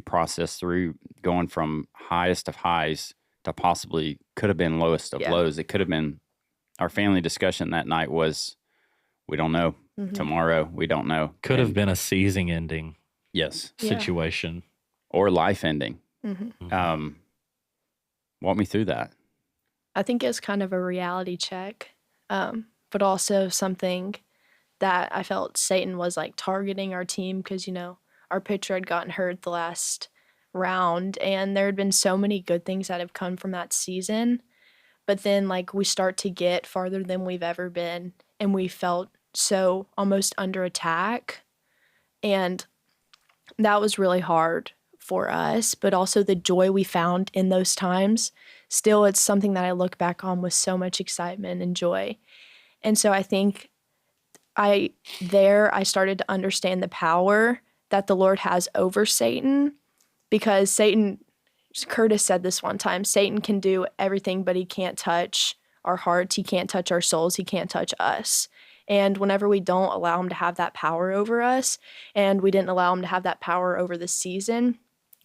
process through going from highest of highs to possibly could have been lowest of lows? It could have been, our family discussion that night was, we don't know. Tomorrow, we don't know. Could have been a season ending situation. Or life ending. Mm-hmm. Walk me through that. I think it's kind of a reality check, but also something that I felt Satan was like targeting our team because, you know, our pitcher had gotten hurt the last round and there had been so many good things that have come from that season. But then like we start to get farther than we've ever been and we felt so almost under attack. And that was really hard for us, but also the joy we found in those times. Still, it's something that I look back on with so much excitement and joy. And so I think I started to understand the power that the Lord has over Satan, because Curtis said this one time, Satan can do everything, but he can't touch our hearts. He can't touch our souls. He can't touch us. And whenever we don't allow him to have that power over us, and we didn't allow him to have that power over the season,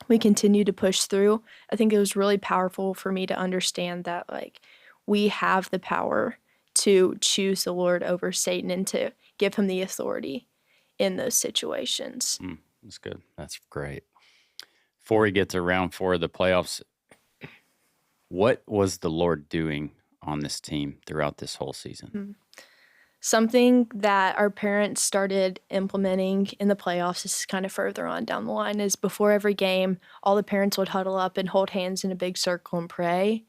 we continue to push through. I think it was really powerful for me to understand that like we have the power to choose the Lord over Satan and to give him the authority in those situations. That's good. That's great. Before he gets to round 4 of the playoffs, what was the Lord doing on this team throughout this whole season? Something that our parents started implementing in the playoffs, this is kind of further on down the line, is before every game, all the parents would huddle up and hold hands in a big circle and pray.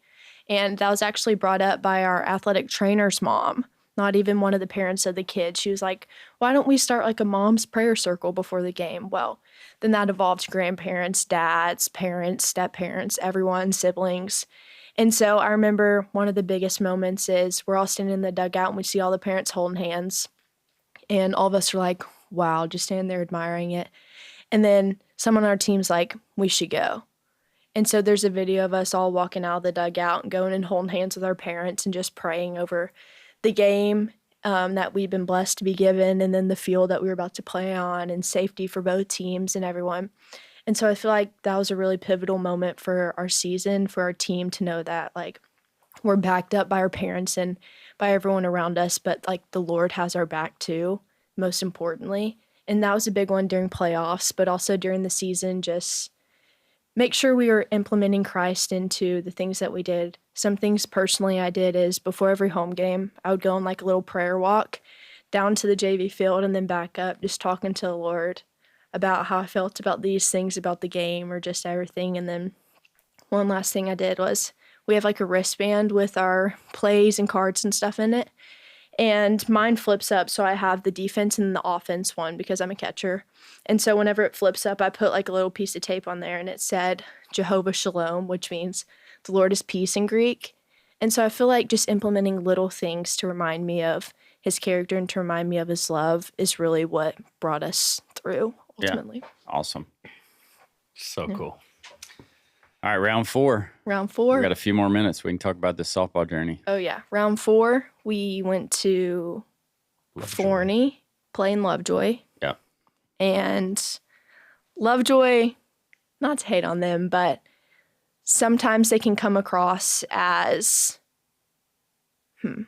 And that was actually brought up by our athletic trainer's mom. not even one of the parents of the kids. She was like, why don't we start like a mom's prayer circle before the game? Well, then that evolved grandparents, dads, parents, step parents, everyone, siblings. And so I remember one of the biggest moments is we're all standing in the dugout and we see all the parents holding hands. And all of us are like, wow, just standing there admiring it. And then someone on our team's like, we should go. And so there's a video of us all walking out of the dugout and going and holding hands with our parents and just praying over the game that we've been blessed to be given, and then the field that we were about to play on, and safety for both teams and everyone. And so I feel like that was a really pivotal moment for our season, for our team to know that, like, we're backed up by our parents and by everyone around us, but, like, the Lord has our back too, most importantly. And that was a big one during playoffs, but also during the season, just make sure we were implementing Christ into the things that we did. Some things personally I did is before every home game, I would go on like a little prayer walk down to the JV field and then back up, just talking to the Lord about how I felt about these things, about the game or just everything. And then one last thing I did was we have like a wristband with our plays and cards and stuff in it. And mine flips up, so I have the defense and the offense one because I'm a catcher. And so whenever it flips up, I put like a little piece of tape on there, and it said Jehovah Shalom, which means the Lord is peace in Greek. And so I feel like just implementing little things to remind me of his character and to remind me of his love is really what brought us through ultimately. Yeah. Awesome. So cool. All right, round 4. Round 4. We got a few more minutes. We can talk about this softball journey. Oh, yeah. Round 4, we went to Forney, playing Lovejoy. Yeah. And Lovejoy, not to hate on them, but sometimes they can come across as,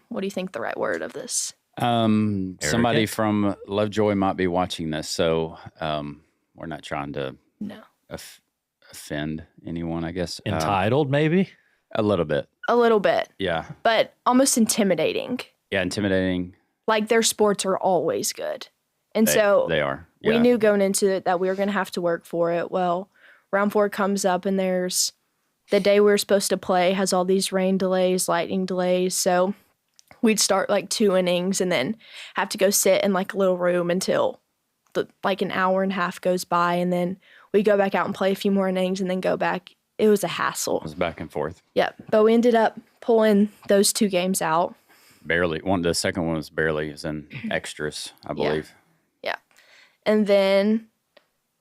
what do you think the right word of this? Somebody from Lovejoy might be watching this, so we're not trying to offend anyone, I guess. Entitled, maybe? A little bit. A little bit. Yeah. But almost intimidating. Yeah, intimidating. Like their sports are always good. And they are. Yeah. We knew going into it that we were going to have to work for it. Well, round 4 comes up and there's the day we were supposed to play has all these rain delays, lightning delays. So we'd start like 2 innings and then have to go sit in like a little room until like an hour and a half goes by. And then we go back out and play a few more innings and then go back. It was a hassle. It was back and forth. Yep. But we ended up pulling those 2 games out. Barely. The second one was barely, as in extras, I believe. Yeah. And then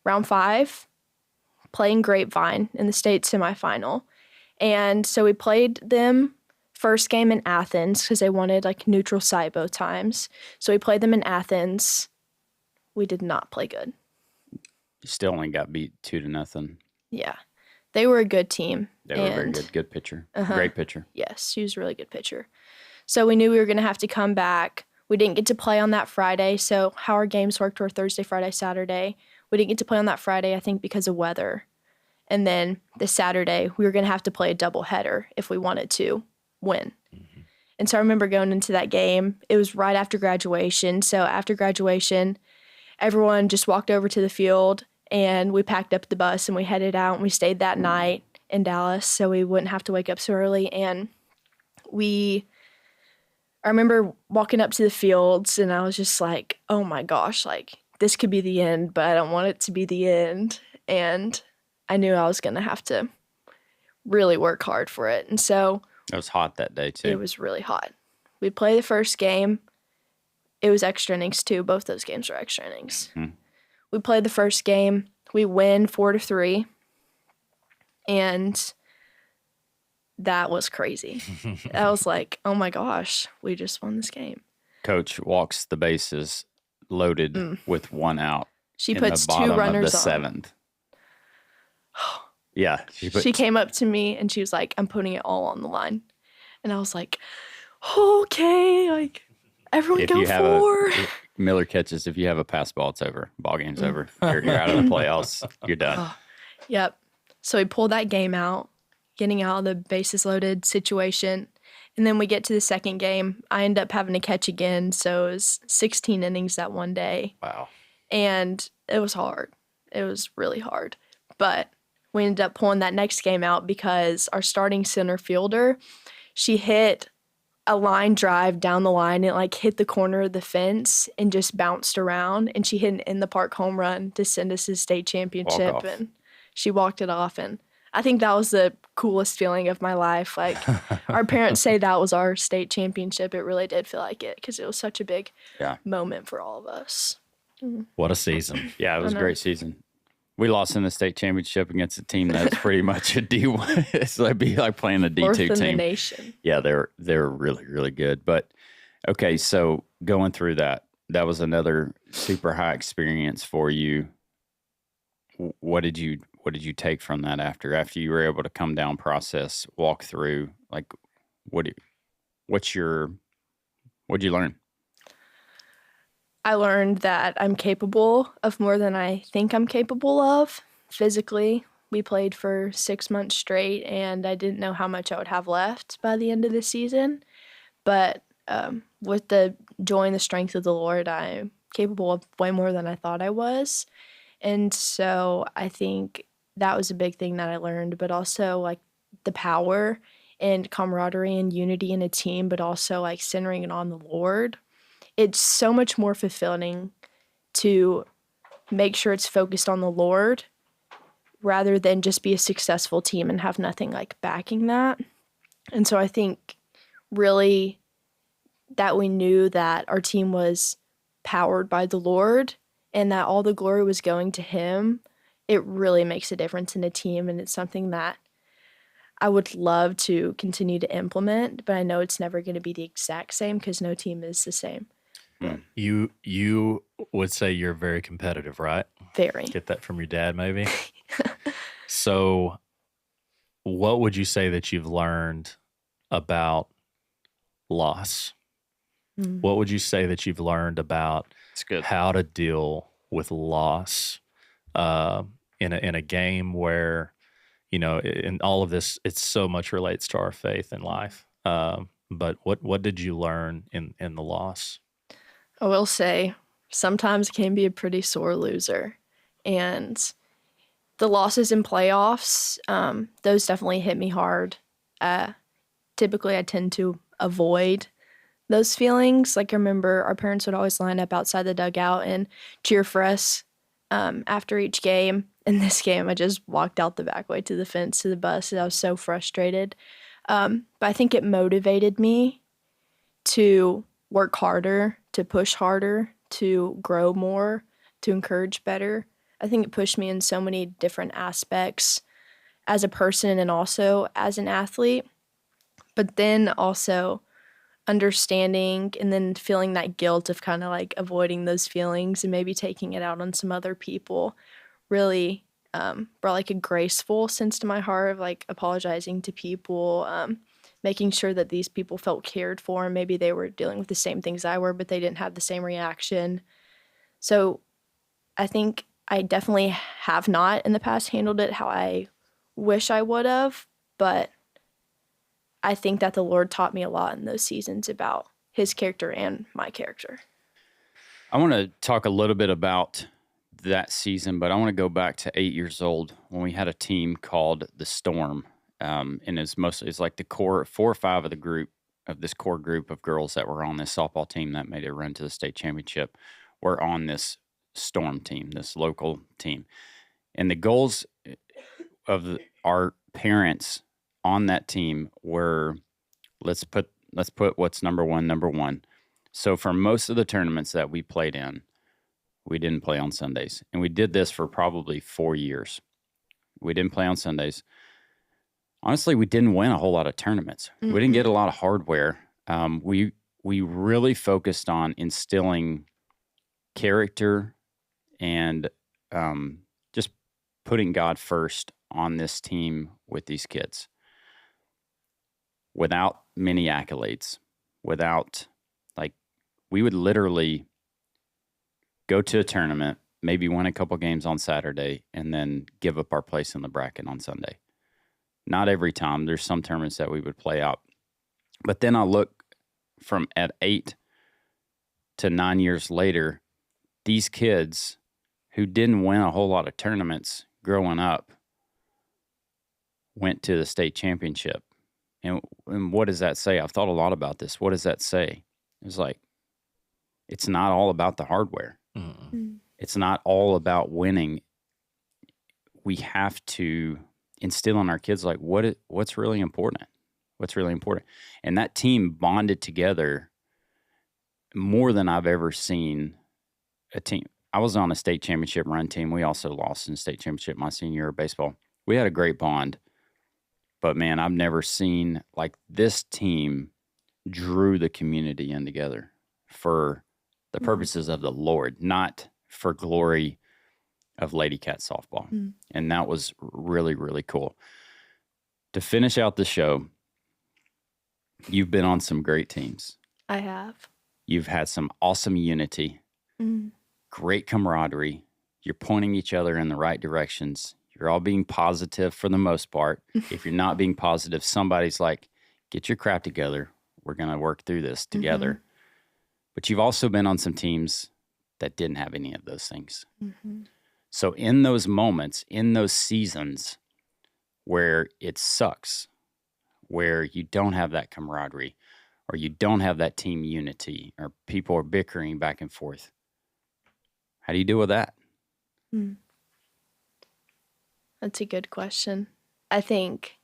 round 5, playing Grapevine in the state semifinal. And so we played them first game in Athens because they wanted like neutral site both times. So we played them in Athens. We did not play good. You still only got beat 2-0. Yeah. They were a good team. They were very good. Good pitcher. Great pitcher. Yes, she was a really good pitcher. So we knew we were going to have to come back. We didn't get to play on that Friday. So how our games worked were Thursday, Friday, Saturday. We didn't get to play on that Friday, I think, because of weather. And then the Saturday, we were going to have to play a doubleheader if we wanted to win. Mm-hmm. And so I remember going into that game. It was right after graduation. So after graduation, everyone just walked over to the field and we packed up the bus and we headed out and we stayed that night in Dallas so we wouldn't have to wake up so early. And I remember walking up to the fields and I was just like, oh my gosh, like this could be the end, but I don't want it to be the end. And I knew I was going to have to really work hard for it. And so it was hot that day too. It was really hot. We played the first game. It was extra innings too. Both those games were extra innings. Mm-hmm. We played the first game. We win 4-3. And that was crazy. I was like, oh my gosh, we just won this game. Coach walks the bases loaded with 1 out. She puts 2 runners of the on. 7th. Yeah. She came up to me and she was like, I'm putting it all on the line. And I was like, okay, like everyone go 4. Miller catches, if you have a pass ball, it's over. Ball game's over. You're out of the playoffs. You're done. Yep. So we pulled that game out, getting out of the bases loaded situation. And then we get to the second game. I end up having to catch again. So it was 16 innings that one day. Wow. And it was hard. It was really hard. But we ended up pulling that next game out because our starting center fielder, she hit a line drive down the line. It like hit the corner of the fence and just bounced around. And she hit an in the park home run to send us to state Walk championship. off. And she walked it off. And I think that was the coolest feeling of my life. Like our parents say that was our state championship. It really did feel like it because it was such a big Yeah. moment for all of us. What a season. Yeah, it was a know. great season. We lost in the state championship against a team that's pretty much a D1. It's like be like playing a Fourth D2 in the team. nation. Yeah, they're really, really good. But okay, so going through that was another super high experience for you. What did you take from that after you were able to come down, process, walk through? Like, what'd you learn? I learned that I'm capable of more than I think I'm capable of physically. We played for 6 months straight, and I didn't know how much I would have left by the end of the season. But with the joy and the strength of the Lord, I'm capable of way more than I thought I was. And so I think that was a big thing that I learned, but also like the power and camaraderie and unity in a team, but also like centering it on the Lord. It's so much more fulfilling to make sure it's focused on the Lord rather than just be a successful team and have nothing like backing that. And so I think really that we knew that our team was powered by the Lord and that all the glory was going to Him, it really makes a difference in a team. And it's something that I would love to continue to implement, but I know it's never going to be the exact same because no team is the same. You would say you're very competitive, right? Very. Get that from your dad, maybe. So, what would you say that you've learned about loss? What would you say that you've learned about It's good. how to deal with loss in a game where, you know, in all of this, it so much relates to our faith and life. But what did you learn in the loss? I will say sometimes it can be a pretty sore loser. And the losses in playoffs, those definitely hit me hard. Typically, I tend to avoid those feelings. Like, I remember our parents would always line up outside the dugout and cheer for us after each game. In this game, I just walked out the back way to the fence to the bus. I was so frustrated. But I think it motivated me to work harder, to push harder, to grow more, to encourage better. I think it pushed me in so many different aspects as a person and also as an athlete. But then also understanding and then feeling that guilt of kind of like avoiding those feelings and maybe taking it out on some other people really brought like a graceful sense to my heart of like apologizing to people, making sure that these people felt cared for and maybe they were dealing with the same things I were, but they didn't have the same reaction. So I think I definitely have not in the past handled it how I wish I would have, but I think that the Lord taught me a lot in those seasons about His character and my character. I want to talk a little bit about that season, but I want to go back to 8 years old when we had a team called the Storm. And it's like the core 4 or 5 of the group of this core group of girls that were on this softball team that made a run to the state championship were on this Storm team, this local team. And the goals of our parents on that team were let's put what's number one. So for most of the tournaments that we played in, we didn't play on Sundays. And we did this for probably 4 years. We didn't play on Sundays. Honestly, we didn't win a whole lot of tournaments. We didn't get a lot of hardware. We really focused on instilling character and just putting God first on this team with these kids without many accolades, we would literally go to a tournament, maybe win a couple games on Saturday, and then give up our place in the bracket on Sunday. Not every time. There's some tournaments that we would play out. But then I look from at 8 to 9 years later, these kids who didn't win a whole lot of tournaments growing up went to the state championship And what does that say? I've thought a lot about this. What does that say? It's like, it's not all about the hardware. Mm. Mm. It's not all about winning. We have to instill in our kids, like, what's really important? What's really important? And that team bonded together more than I've ever seen a team. I was on a state championship run team. We also lost in state championship my senior year of baseball. We had a great bond. But, man, I've never seen, like, this team drew the community in together for the purposes of the Lord, not for glory of Lady Cat softball. Mm. And that was really, really cool. To finish out the show, you've been on some great teams. I have. You've had some awesome unity, Mm. great camaraderie. You're pointing each other in the right directions. You're all being positive for the most part. If you're not being positive, somebody's like, get your crap together. We're going to work through this together. But you've also been on some teams that didn't have any of those things. Mm-hmm. So in those moments, in those seasons where it sucks, where you don't have that camaraderie, or you don't have that team unity, or people are bickering back and forth, how do you deal with that? Mm. That's a good question. I think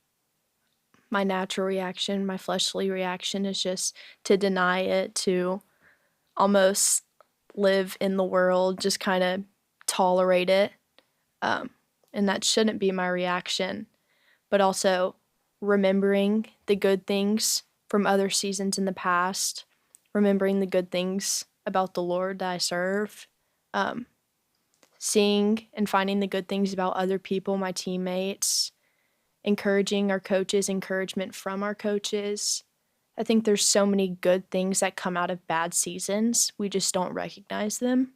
my natural reaction, my fleshly reaction, is just to deny it, to almost live in the world, just kind of tolerate it. And that shouldn't be my reaction. But also remembering the good things from other seasons in the past, remembering the good things about the Lord that I serve, seeing and finding the good things about other people, my teammates, encouraging our coaches, encouragement from our coaches. I think there's so many good things that come out of bad seasons. We just don't recognize them.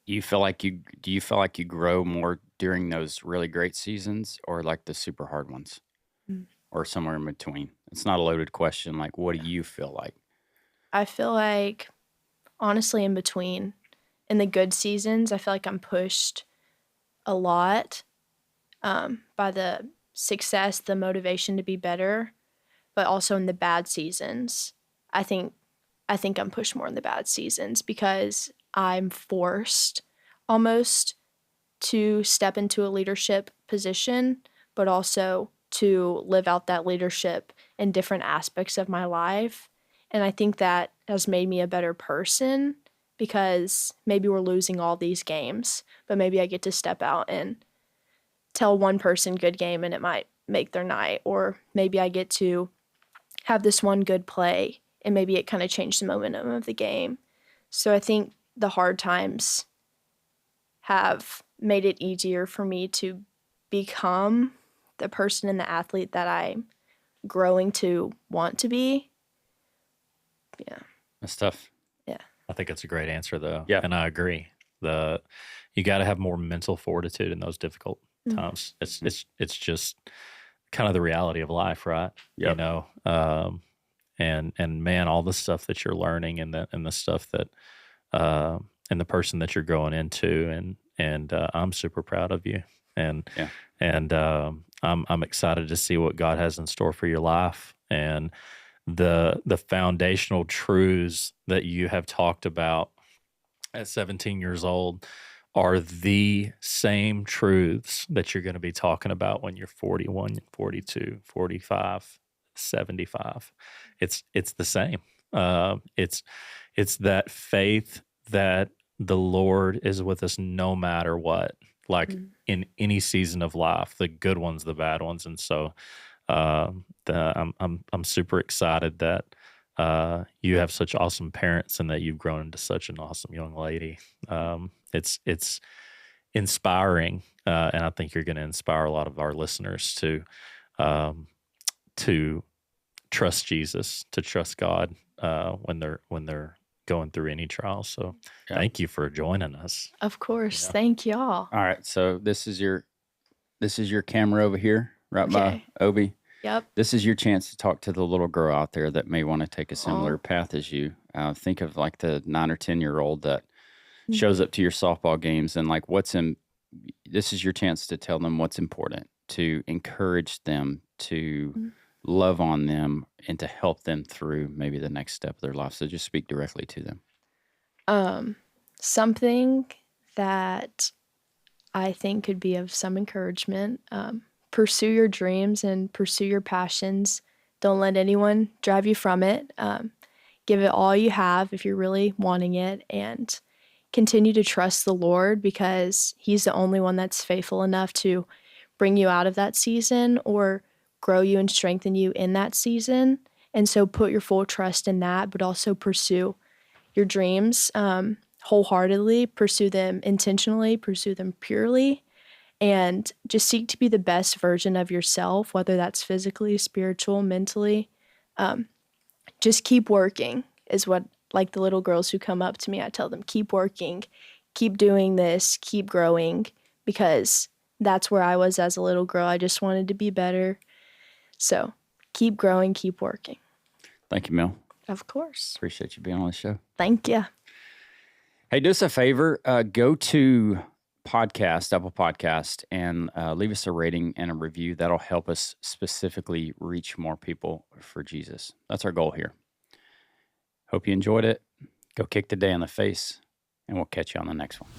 Do you feel like you grow more during those really great seasons, or like the super hard ones, or somewhere in between? It's not a loaded question. Like, what do you feel like? I feel like, honestly, in between. In the good seasons, I feel like I'm pushed a lot by the success, the motivation to be better. But also in the bad seasons, I think I'm pushed more in the bad seasons because I'm forced almost to step into a leadership position, but also to live out that leadership in different aspects of my life. And I think that has made me a better person because maybe we're losing all these games, but maybe I get to step out and tell one person good game and it might make their night, or maybe I get to have this one good play and maybe it kind of changed the momentum of the game. So I think the hard times have made it easier for me to become the person and the athlete that I'm growing to want to be. Yeah. That's tough. Yeah. I think it's a great answer, though. Yeah. And I agree. You got to have more mental fortitude in those difficult times. It's just kind of the reality of life, right? Yep. You know, and man, all the stuff that you're learning and the stuff that and the person that you're growing into, and I'm super proud of you, and I'm excited to see what God has in store for your life, and the foundational truths that you have talked about at 17 years old are the same truths that you're going to be talking about when you're 41, 42, 45, 75. It's the same. It's that faith that the Lord is with us no matter what, like in any season of life, the good ones, the bad ones. And so I'm super excited that you have such awesome parents and that you've grown into such an awesome young lady. It's inspiring, and I think you're going to inspire a lot of our listeners to trust Jesus, to trust God when they're going through any trials. So thank you for joining us. Of course. Yeah. Thank y'all. All right. So this is your camera over here, right by Obi. Yep. This is your chance to talk to the little girl out there that may want to take a similar path as you. Think of like the 9 or 10-year-old that shows up to your softball games and like this is your chance to tell them what's important, to encourage them, to love on them and to help them through maybe the next step of their life? So just speak directly to them. Something that I think could be of some encouragement. Pursue your dreams and pursue your passions. Don't let anyone drive you from it. Give it all you have if you're really wanting it, and continue to trust the Lord, because He's the only one that's faithful enough to bring you out of that season or grow you and strengthen you in that season. And so put your full trust in that, but also pursue your dreams wholeheartedly, pursue them intentionally, pursue them purely, and just seek to be the best version of yourself, whether that's physically, spiritual, mentally. Just keep working is what, like the little girls who come up to me, I tell them, keep working, keep doing this, keep growing, because that's where I was as a little girl. I just wanted to be better. So keep growing, keep working. Thank you, Mel. Of course. Appreciate you being on the show. Thank you. Hey, do us a favor. Go to Apple Podcast, and leave us a rating and a review. That'll help us specifically reach more people for Jesus. That's our goal here. Hope you enjoyed it. Go kick the day in the face, and we'll catch you on the next one.